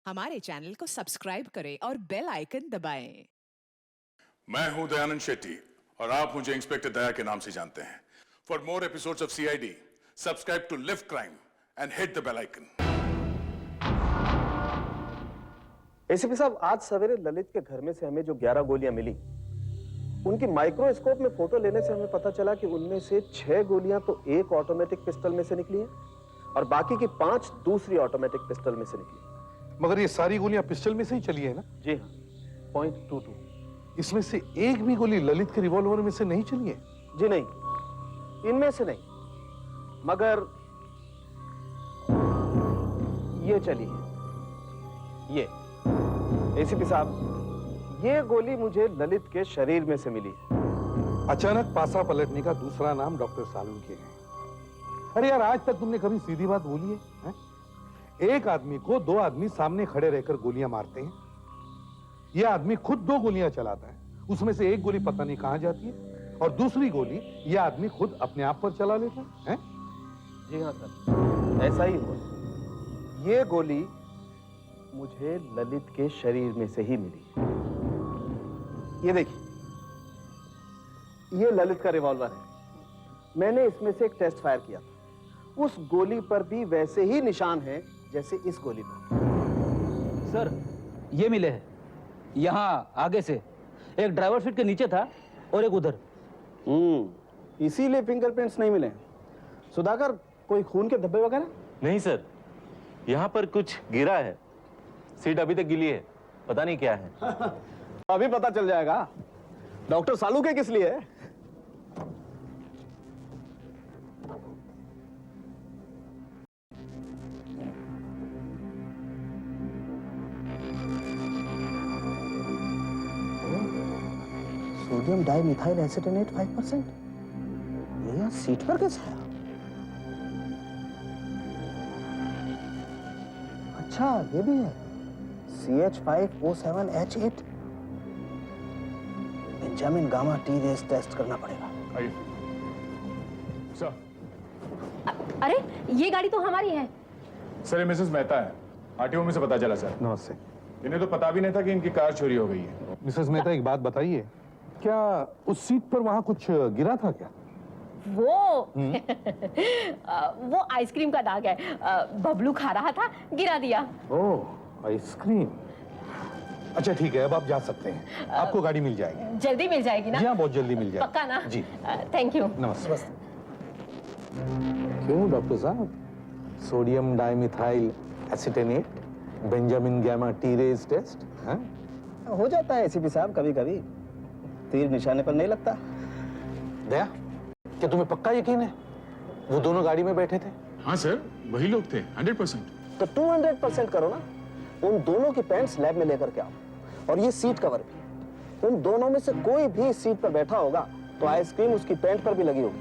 हमारे चैनल को सब्सक्राइब करें और बेल आइकन दबाएं। मैं हूं दयानंद शेट्टी और आप मुझे इंस्पेक्टर दया के नाम से जानते हैं। For more episodes of CID, subscribe to lift crime and hit the bell icon. ACP साहब, आज सवेरे ललित के घर में से हमें जो 11 गोलियां मिली, उनकी माइक्रोस्कोप में फोटो लेने से हमें पता चला कि उनमें से 6 गोलियां तो एक ऑटोमेटिक पिस्टल में से निकली हैं और बाकी की 5 दूसरी ऑटोमेटिक पिस्टल में से निकली। मगर ये सारी गोलियां पिस्टल में से ही चली है ना? जी हाँ, .22। इसमें से एक भी गोली ललित के रिवॉल्वर में से नहीं चली है? जी नहीं, इनमें से नहीं, मगर ये चली है। ये एसीपी साहब, ये गोली मुझे ललित के शरीर में से मिली है। अचानक पासा पलटने का दूसरा नाम डॉक्टर सालुंखे है। अरे यार, आज तक तुमने कभी सीधी बात बोली है? एक आदमी को 2 आदमी सामने खड़े रहकर गोलियां मारते हैं। यह आदमी खुद 2 गोलियां चलाता है, उसमें से एक गोली पता नहीं कहां जाती है और दूसरी गोली यह आदमी खुद अपने आप पर चला लेता है। जी हाँ सर, ऐसा ही हुआ। ये गोली मुझे ललित के शरीर में से ही मिली। ये देखिए, ये ललित का रिवॉल्वर है। मैंने इसमें से एक टेस्ट फायर किया था, उस गोली पर भी वैसे ही निशान हैं जैसे इस गोली पर। सर, ये मिले हैं यहाँ आगे से। एक ड्राइवर सीट के नीचे था और एक उधर। इसीलिए फिंगरप्रिंट्स नहीं मिले। सुधाकर, कोई खून के धब्बे वगैरह? नहीं सर, यहाँ पर कुछ गिरा है। सीट अभी तक गीली है, पता नहीं क्या है। अभी पता चल जाएगा। डॉक्टर सालुंखे किस लिए है? सोडियम डाइमिथाइल एसिटेनेट 5%। ये यहाँ सीट पर कैसे आया? अच्छा, ये भी है CH5O7H8। Benjamin gamma T race test करना पड़ेगा। आइए सर। अरे, ये गाड़ी तो हमारी है। सर, ये मिसेस मेहता है, आरटीओ में से पता चला सर। नमस्ते। इन्हें तो पता भी नहीं था कि इनकी कार चोरी हो गई है। मिसेस मेहता, एक बात बताइए, क्या उस सीट पर वहां कुछ गिरा था क्या? वो वो आइसक्रीम का दाग है। बबलू खा रहा था, गिरा दिया। ओह, आइसक्रीम। अच्छा ठीक है, अब आप जा सकते हैं। आपको गाड़ी मिल जाएगी। जल्दी मिल जाएगी ना? जी हाँ, बहुत जल्दी मिल जाएगी। पक्का ना? जी। Thank you. नमस्ते। क्यों डॉक्टर साहब? सोडियम डाइमिथाइल एसिटेनेट, Benjamin gamma T race test हो जाता है एसीपी साहब, कभी कभी तीर निशाने पर नहीं लगता। दया, क्या तुम्हें पक्का यकीन है वो दोनों गाड़ी में बैठे थे? हाँ सर, वही लोग थे, 100%। तो 200% करो ना। उन दोनों की पैंट्स लैब में लेकर के आओ और ये सीट कवर भी। उन दोनों में से कोई भी सीट पर बैठा होगा तो आइसक्रीम उसकी पैंट पर भी लगी होगी।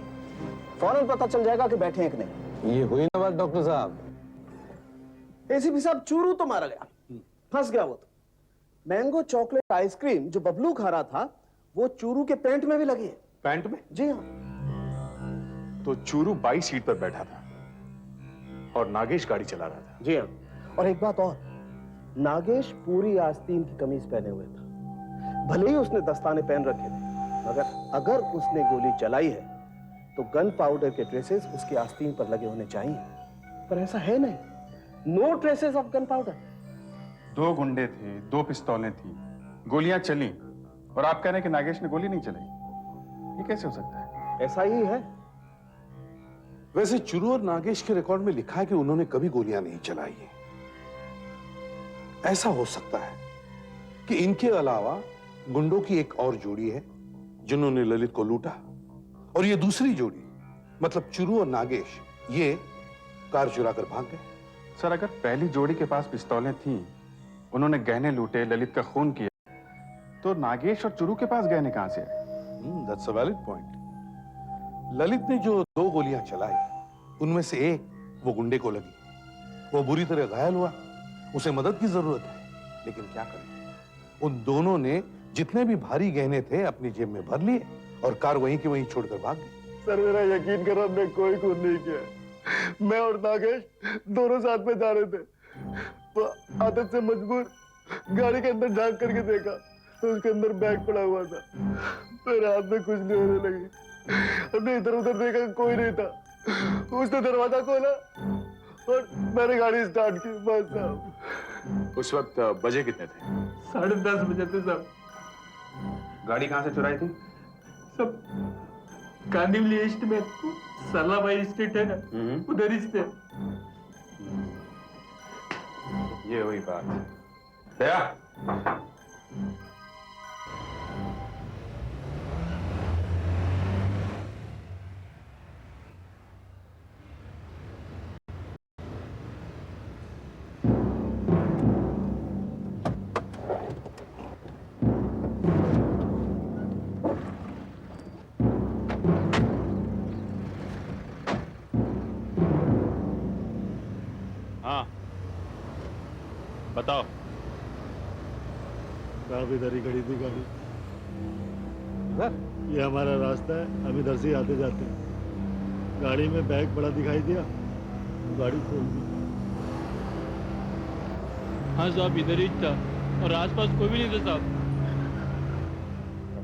फौरन पता चल जाएगा कि बैठे हैं कि नहीं। ये हुई ना बात डॉक्टर साहब। एसीपी साहब, चूरू तो मारा गया, फंस गया वो तो। मैंगो चॉकलेट आइसक्रीम जो बबलू खा रहा था, वो चूरू के पैंट में भी लगी है। पैंट में? जी हाँ। तो चूरू 22 सीट पर बैठा था और नागेश गाड़ी चला रहा था। जी हाँ। और एक बात और, नागेश पूरी आस्तीन की कमीज पहने हुए था। भले ही उसने दस्ताने पहन रखे थे, मगर अगर उसने गोली चलाई है तो गन पाउडर के ट्रेसेस उसकी आस्तीन पर लगे होने चाहिए, पर ऐसा है नहीं। No traces of gunpowder. 2 गुंडे थे, 2 पिस्तौलें थी, गोलियां चली और आप कह रहे हैं कि नागेश ने गोली नहीं चलाई? ये कैसे हो सकता है? ऐसा ही है। वैसे चुरू और नागेश के रिकॉर्ड में लिखा है कि उन्होंने कभी गोलियां नहीं चलाई है। ऐसा हो सकता है कि इनके अलावा गुंडों की एक और जोड़ी है जिन्होंने ललित को लूटा, और ये दूसरी जोड़ी मतलब चुरू और नागेश, ये कार चुरा कर भाग गए। सर, अगर पहली जोड़ी के पास पिस्तौलें थीं, उन्होंने गहने लूटे, ललित का खून किया, तो नागेश और चुरू के पास गहने कहां से? That's a valid point. Lalit ने जो 2 गोलियां चलाई, उनमें से एक वो गुंडे को लगी। वो बुरी तरह घायल हुआ, उसे मदद की जरूरत है, लेकिन क्या करें, उन दोनों ने जितने भी भारी गहने थे अपनी जेब में भर लिए और कार वहीं की वहीं छोड़कर भाग गए। सर, मेरा यकीन करो, हमने कोई खून नहीं किया। मैं और नागेश दोनों साथ में जा रहे थे। आदत से मजबूर गाड़ी के अंदर झांक करके देखा तो उसके अंदर बैग पड़ा हुआ था। मेरे हाथ में कुछ नहीं होने लगी। हमने इधर उधर देखा, कोई नहीं था। उसने दरवाजा खोला और मैंने गाड़ी स्टार्ट की, बस साहब। उस वक्त बजे कितने थे? 10:30 बजे थे साहब। गाड़ी कहाँ से चुराई थी? सब कांदिवली ईस्ट में सलाबाई स्ट्रीट है ना, उधर ही से। ये हुई बात। दया, हाँ बताओ। साहब इधर ही खड़ी थी गाड़ी। इधर? ये हमारा रास्ता है, हम इधर से आते जाते हैं। गाड़ी में बैग बड़ा दिखाई दिया, गाड़ी खोल दी। हाँ साहब, इधर ही था और आसपास कोई भी नहीं था साहब।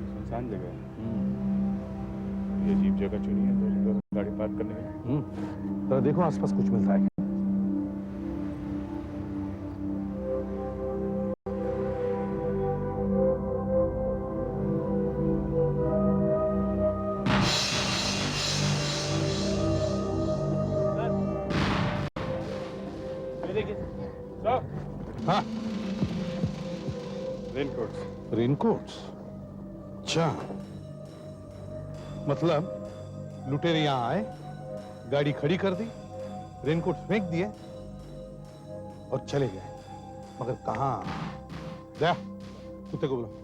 सुनसान जगह है। ये अजीब जगह चुनी है तो इधर गाड़ी पार्क करने में। तो देखो आसपास कुछ मिलता है। हाँ, रेनकोट्स। रेनकोट्स। अच्छा, मतलब लुटेरे यहां आए, गाड़ी खड़ी कर दी, रेनकोट फेंक दिए और चले गए। मगर कहां? दया, कुत्ते को बुला।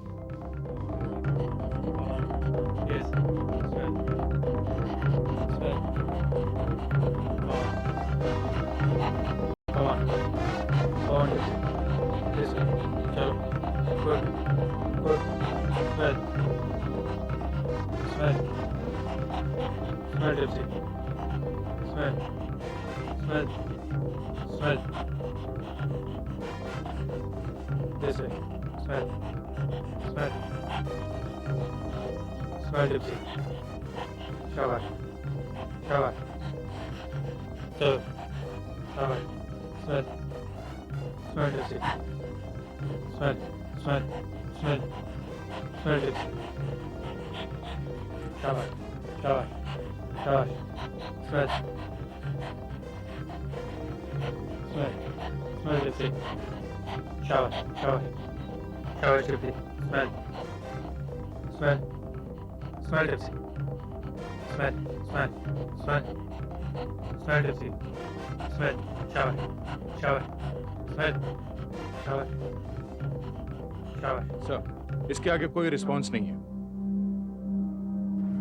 सर, इसके आगे कोई रिस्पांस नहीं है।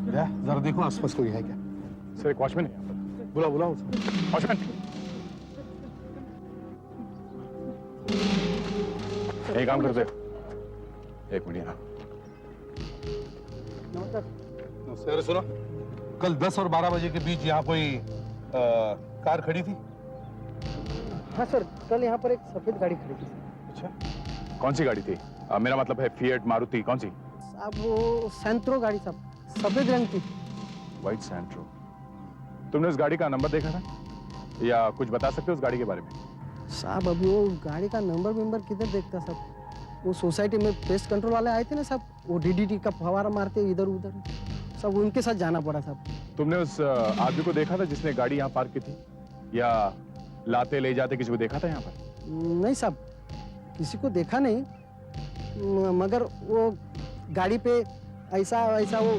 दया, जरा देखो आसपास कोई है क्या? सर, एक वॉचमैन है यहाँ पर। बुलाओ बुलाओ उसको। वॉचमैन, एक काम करते हो, एक मिनट यहाँ। नमस्कार। सुनो, कल 10 और 12 बजे के बीच यहाँ कोई कार खड़ी थी? हाँ सर, कल यहाँ पर एक सफेद गाड़ी खड़ी थी। अच्छा, कौन सी गाड़ी थी? मेरा मतलब है फिएट, मारुति, कौन सी? साहब वो सैंट्रो गाड़ी साहब, सफेद रंग की। White Santro. तुमने उस गाड़ी का नंबर देखा था या कुछ बता सकते हो उस गाड़ी के बारे में? साहब अभी वो गाड़ी का नंबर किधर देखता साहब? वो सोसाइटी में पेस्ट कंट्रोल वाले आए थे ना साहब, वो डीडीटी का फवारा मारते इधर उधर, सब उनके साथ जाना पड़ा साहब। तुमने उस आदमी को देखा था जिसने गाड़ी यहाँ पार्क की थी, या लाते ले जाते किसी को देखा था यहाँ पर? नहीं साहब, किसी को देखा नहीं, मगर वो गाड़ी पे ऐसा वो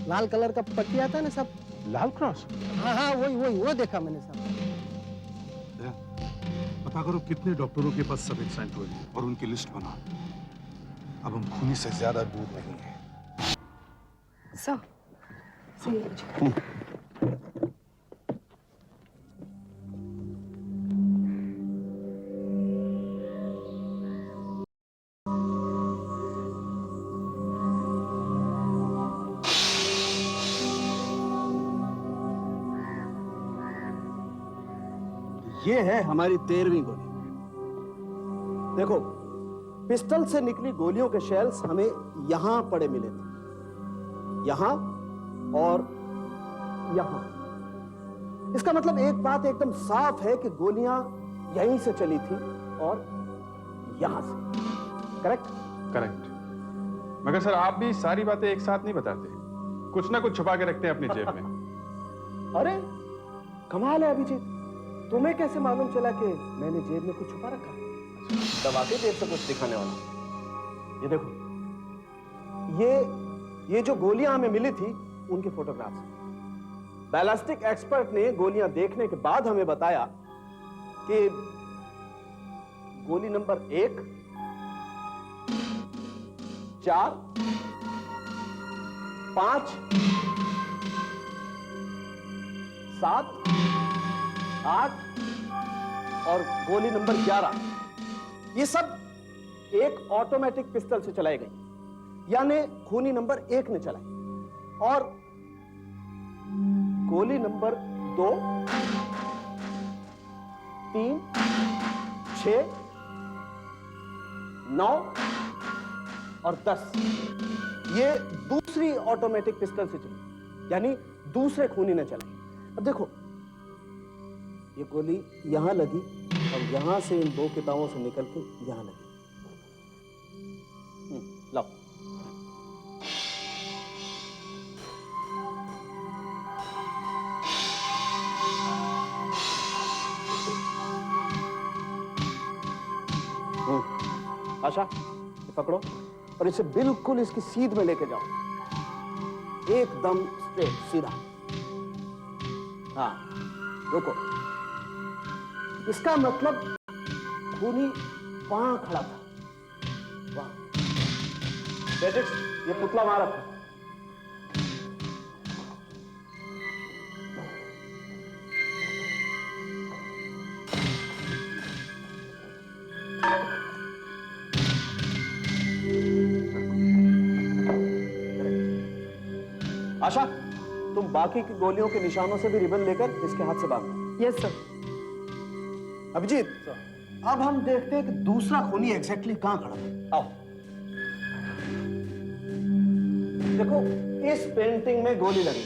लाल कलर का पट्टी आता है ना साहब, लाल क्रॉस। हाँ हाँ वही वो देखा मैंने साहब। पता करो कितने डॉक्टरों के पास सफेद सैंट्रो है और उनकी लिस्ट बना। अब हम खूनी से ज्यादा दूर नहीं है। सर, ये है हमारी 13वीं गोली। देखो, पिस्टल से निकली गोलियों के शेल्स हमें यहां पड़े मिले थे, यहां और यहां। इसका मतलब एक बात एकदम साफ है कि गोलियां यहीं से चली थी और यहां से। करेक्ट? करेक्ट। मगर सर आप भी सारी बातें एक साथ नहीं बताते, कुछ ना कुछ छुपा के रखते हैं अपनी जेब में। अरे कमाल है अभिजीत, तुम्हें कैसे मालूम चला कि मैंने जेब में कुछ छुपा रखा? दबाते जेब से कुछ दिखाने वाला। ये देखो, ये जो गोलियां हमें मिली थी उनके फोटोग्राफ्स। बैलिस्टिक एक्सपर्ट ने गोलियां देखने के बाद हमें बताया कि गोली नंबर 1, 4, 5, 7, 8 और गोली नंबर 11, ये सब एक ऑटोमेटिक पिस्टल से चलाई गई, यानी खूनी नंबर 1 ने चलाई। और गोली नंबर 2, 3, 6, 9 और 10 ये दूसरी ऑटोमेटिक पिस्टल से चली, यानी दूसरे खूनी ने चलाई। अब देखो, ये गोली यहां लगी और यहां से इन 2 किताबों से निकल के यहां लगी। लाओ। आशा, ये पकड़ो और इसे बिल्कुल इसकी सीध में लेके जाओ, एकदम स्ट्रेट, सीधा। हाँ, रुको। इसका मतलब खूनी वहां खड़ा था, वहां। बेटिक्स, ये पुतला वहां रखो। आशा, तुम बाकी की गोलियों के निशानों से भी रिबन लेकर इसके हाथ से बांधो। Yes sir. अभिजीत, अब हम देखते हैं कि दूसरा खूनी एग्जैक्टली कहां खड़ा था। आओ। देखो, इस पेंटिंग में गोली लगी।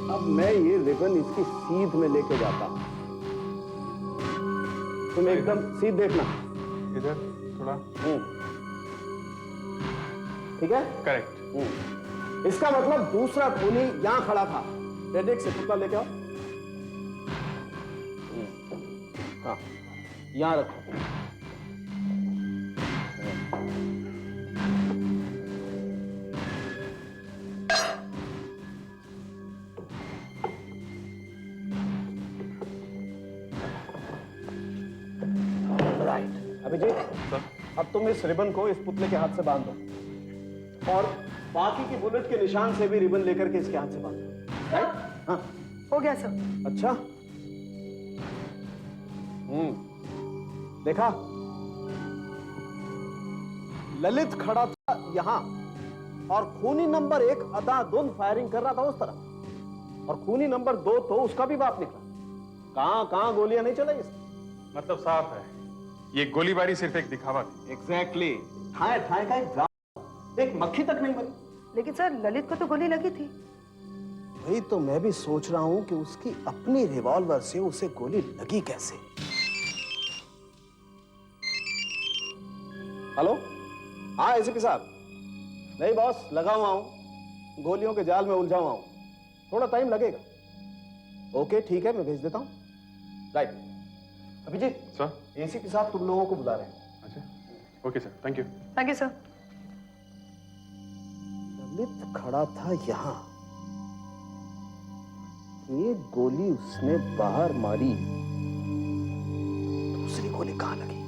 अब मैं ये रिबन इसकी सीध में लेके जाता हूं। तुम एकदम सीध देखना। इधर थोड़ा। ठीक है? करेक्ट। इसका मतलब दूसरा खूनी यहां खड़ा था। रेडिक से पुतला लेके आओ। हाँ, यहां रखो। अभिजीत, अब तुम इस रिबन को इस पुतले के हाथ से बांध दो और बाकी की बुलेट के निशान से भी रिबन लेकर के इसके हाथ से बांध दो। राइट? हाँ, हो गया सर। अच्छा। देखा, ललित खड़ा था यहां और खूनी नंबर 1 अंधाधुंध फायरिंग कर रहा था उस तरफ, और खूनी नंबर 2 तो उसका भी बाप निकला। कहां गोलियां नहीं चलाई इसकी। मतलब साफ है, ये गोलीबारी सिर्फ एक दिखावा थी। एग्जैक्टली। ठाए ठाए का एक मक्खी तक नहीं मरी। लेकिन सर, ललित को तो गोली लगी थी। वही तो मैं भी सोच रहा हूं कि उसकी अपनी रिवॉल्वर से उसे गोली लगी कैसे। हेलो? हाँ एसीपी साहब। नहीं बॉस, लगा हुआ हूं, गोलियों के जाल में उलझा हुआ हूं, थोड़ा टाइम लगेगा। ओके ठीक है, मैं भेज देता हूं। राइट। अभिजीत सर, एसीपी साहब तुम लोगों को बुला रहे हैं। अच्छा, okay sir, thank you. Thank you sir. Lalit खड़ा था यहां, एक गोली उसने बाहर मारी, दूसरी गोली कहां लगी?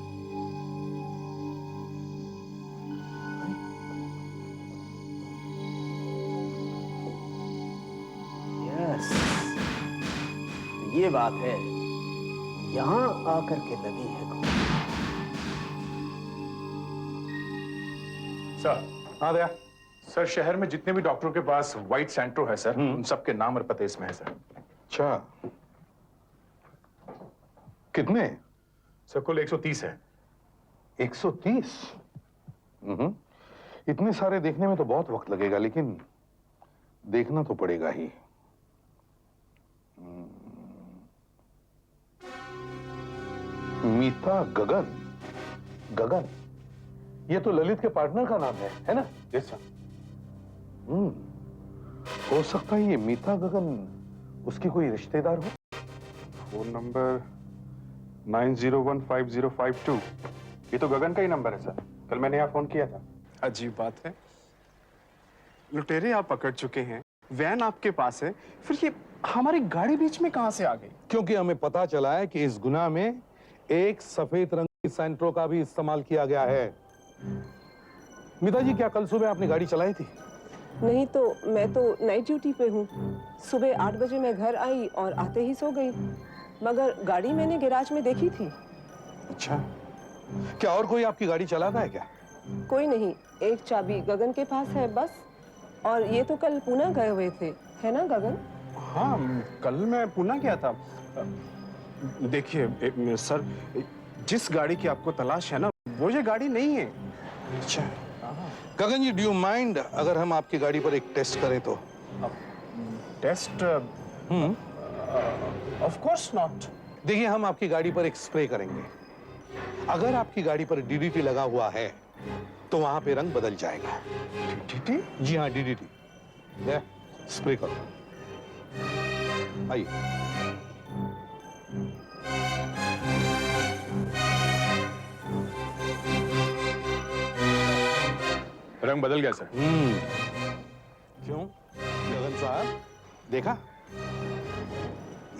यस, ये बात है, यहां आकर के लगी है गोली। सर, हाँ दया। सर शहर में जितने भी डॉक्टरों के पास व्हाइट सेंट्रो है सर, उन सबके नाम और पते इसमें है सर। अच्छा, कितने? सर कुल 130 है। 130? इतने सारे देखने में तो बहुत वक्त लगेगा, लेकिन देखना तो पड़ेगा ही। मीता गगन। गगन, ये तो ललित के पार्टनर का नाम है ना? Yes sir. हो सकता है ये मीता गगन उसकी कोई रिश्तेदार हो। फोन नंबर 90150552, ये तो गगन का ही नंबर है सर। कल मैंने यहाँ फोन किया था। अजीब बात है, लुटेरे आप पकड़ चुके हैं, वैन आपके पास है, फिर ये हमारी गाड़ी बीच में कहां से आ गई? क्योंकि हमें पता चला है कि इस गुनाह में एक सफेद रंग की सेंट्रो का भी इस्तेमाल किया गया है। मीता जी, क्या कल सुबह आपने गाड़ी चलाई थी? नहीं तो मैं तो नाइट ड्यूटी पे हूँ। सुबह 8 बजे मैं घर आई और आते ही सो गई, मगर गाड़ी मैंने गैराज में देखी थी। अच्छा, क्या और कोई आपकी गाड़ी चलाता है क्या? कोई नहीं, एक चाबी गगन के पास है बस। और ये तो कल पुणे गए हुए थे, है ना गगन? हाँ, कल मैं पुणे गया था। देखिए सर, जिस गाड़ी की आपको तलाश है ना, वो ये गाड़ी नहीं है। अच्छा गगन जी, डू यू माइंड अगर हम आपकी गाड़ी पर एक टेस्ट करें तो? टेस्ट? Of course not. देखिए, हम आपकी गाड़ी पर एक स्प्रे करेंगे। अगर आपकी गाड़ी पर डीडीटी लगा हुआ है तो वहां पे रंग बदल जाएगा। डीडीटी? जी हाँ, डीडीटी। ले, स्प्रे करो। आइए। रंग बदल गया सर। क्यों गगन साहब, देखा?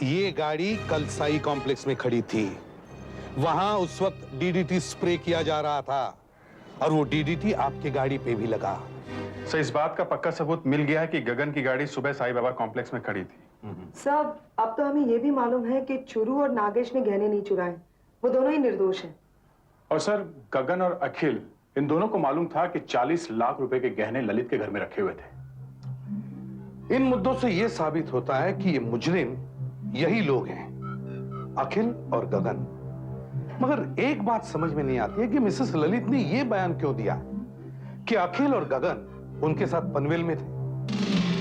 ये गाड़ी कल साई कॉम्प्लेक्स में खड़ी थी। वहां उस वक्त डीडीटी स्प्रे किया जा रहा था और वो डीडीटी आपकी गाड़ी पे भी लगा। सर इस बात का पक्का सबूत मिल गया है कि गगन की गाड़ी सुबह साईं बाबा कॉम्प्लेक्स में खड़ी थी। साहब, अब तो हमें ये भी मालूम है कि चुरू और नागेश ने गहने नहीं चुराए, वो दोनों ही निर्दोष हैं। और सर गगन और अखिल, इन दोनों को मालूम था कि 40 लाख रुपए के गहने ललित के घर में रखे हुए थे। इन मुद्दों से यह साबित होता है कि ये मुजरिम यही लोग हैं, अखिल और गगन। मगर एक बात समझ में नहीं आती है कि मिसेस ललित ने यह बयान क्यों दिया कि अखिल और गगन उनके साथ पनवेल में थे।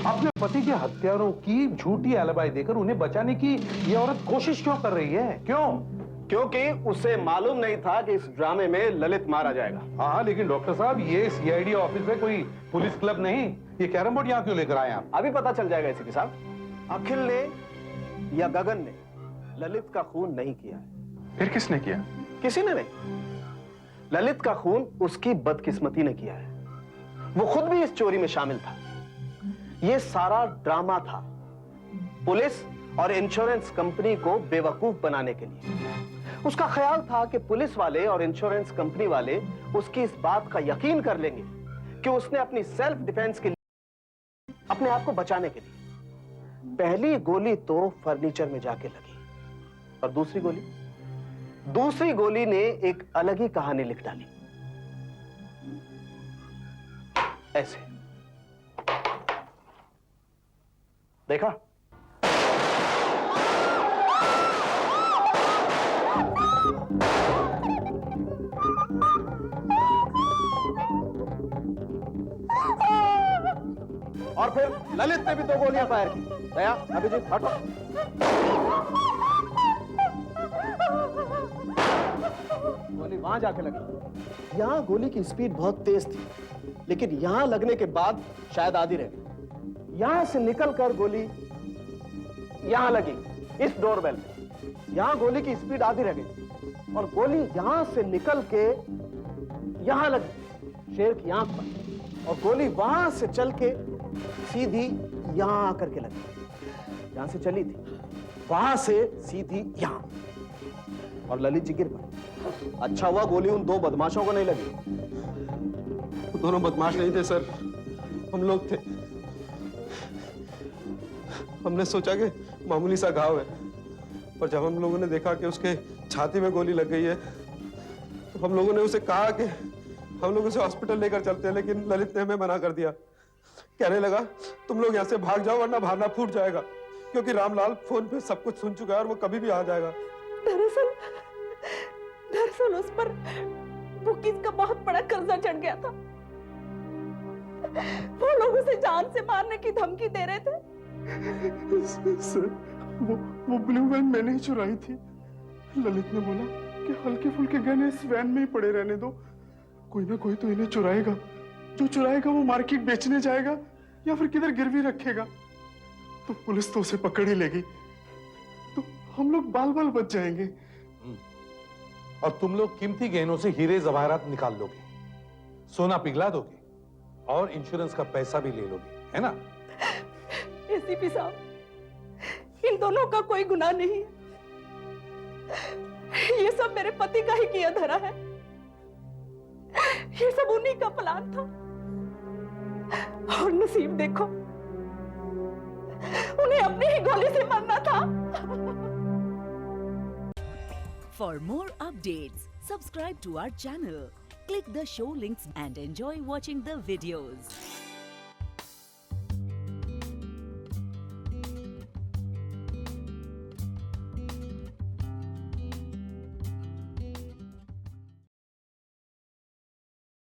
अपने पति के हत्यारों की झूठी एलिबाई देकर उन्हें बचाने की यह औरत कोशिश क्यों कर रही है? क्यों? क्योंकि उसे मालूम नहीं था कि इस ड्रामे में ललित मारा जाएगा। हाँ, लेकिन डॉक्टर साहब, ये सीआईडी ऑफिस है, कोई पुलिस क्लब नहीं। ये कैरम बोर्ड यहाँ क्यों लेकर आए आप? अभी पता चल जाएगा एसीपी साहब। अखिल ने या गगन ने ललित का खून नहीं किया है। फिर किसने किया? किसी ने नहीं। ललित का खून उसकी बदकिस्मती ने किया है। वो खुद भी इस चोरी में शामिल था। ये सारा ड्रामा था पुलिस और इंश्योरेंस कंपनी को बेवकूफ बनाने के लिए। उसका ख्याल था कि पुलिस वाले और इंश्योरेंस कंपनी वाले उसकी इस बात का यकीन कर लेंगे कि उसने अपनी सेल्फ डिफेंस के लिए, अपने आप को बचाने के लिए, पहली गोली तो फर्नीचर में जाके लगी और दूसरी गोली ने एक अलग ही कहानी लिख डाली। ऐसे देखा? और फिर ललित ने भी 2 गोलियां फायर की। दया, अभिजीत, हटो। गोली वहां जाके लगी। यहां गोली की स्पीड बहुत तेज थी, लेकिन यहां लगने के बाद शायद आधी रह गई। यहां से निकलकर गोली यहां लगी, इस डोरबेल पे। यहां गोली की स्पीड आधी रह गई और गोली यहां से निकल के यहां लगी, शेर की आंख पर, और गोली वहां से चल के सीधी यहां आकर के लगी। यहां से चली थी, वहां से सीधी यहां, और ललित जी गिर पड़े। अच्छा हुआ गोली उन 2 बदमाशों को नहीं लगी। वो दोनों बदमाश नहीं थे सर, हम लोग थे। हमने सोचा कि मामूली सा घाव है, पर जब हम लोगों ने देखा कि उसके छाती में गोली लग गई है, तो हम लोगों ने उसे कहा कि हम लोग उसे हॉस्पिटल लेकर चलते हैं, लेकिन ललित ने हमें मना कर दिया। कहने लगा तुम लोग यहाँ से भाग जाओ वरना भाना फूट जाएगा, क्योंकि रामलाल फोन पे सब कुछ सुन चुका है और वो कभी भी आ जाएगा। दरअसल उस पर बुकीज का बहुत बड़ा कर्जा चढ़ गया था। वो लोग उसे जान से मारने की धमकी दे रहे थे। सर, वो ब्लू वैन मैंने ही चुराई थी। ललित ने बोला कि हल्के फुल्के गहने इस वैन में ही पड़े रहने दो, कोई ना कोई तो इन्हें चुराएगा। जो चुराएगा वो मार्केट बेचने जाएगा या फिर किधर गिरवी रखेगा, तो पुलिस तो उसे पकड़ ही लेगी, तो हम लोग बाल बाल बच जाएंगे। और तुम लोग कीमती गहनों से हीरे जवाहरात निकाल लोगे, सोना पिघला दोगे और इंश्योरेंस का पैसा भी ले लोगे, है ना? एसीपी साहब, इन दोनों का कोई गुनाह नहीं है। ये सब मेरे पति का ही किया धरा है। ये सब उन्हीं का प्लान था। और नसीब देखो, उन्हें अपनी ही गोली से मरना था। For more updates, subscribe to our channel, click the show links and enjoy watching the videos.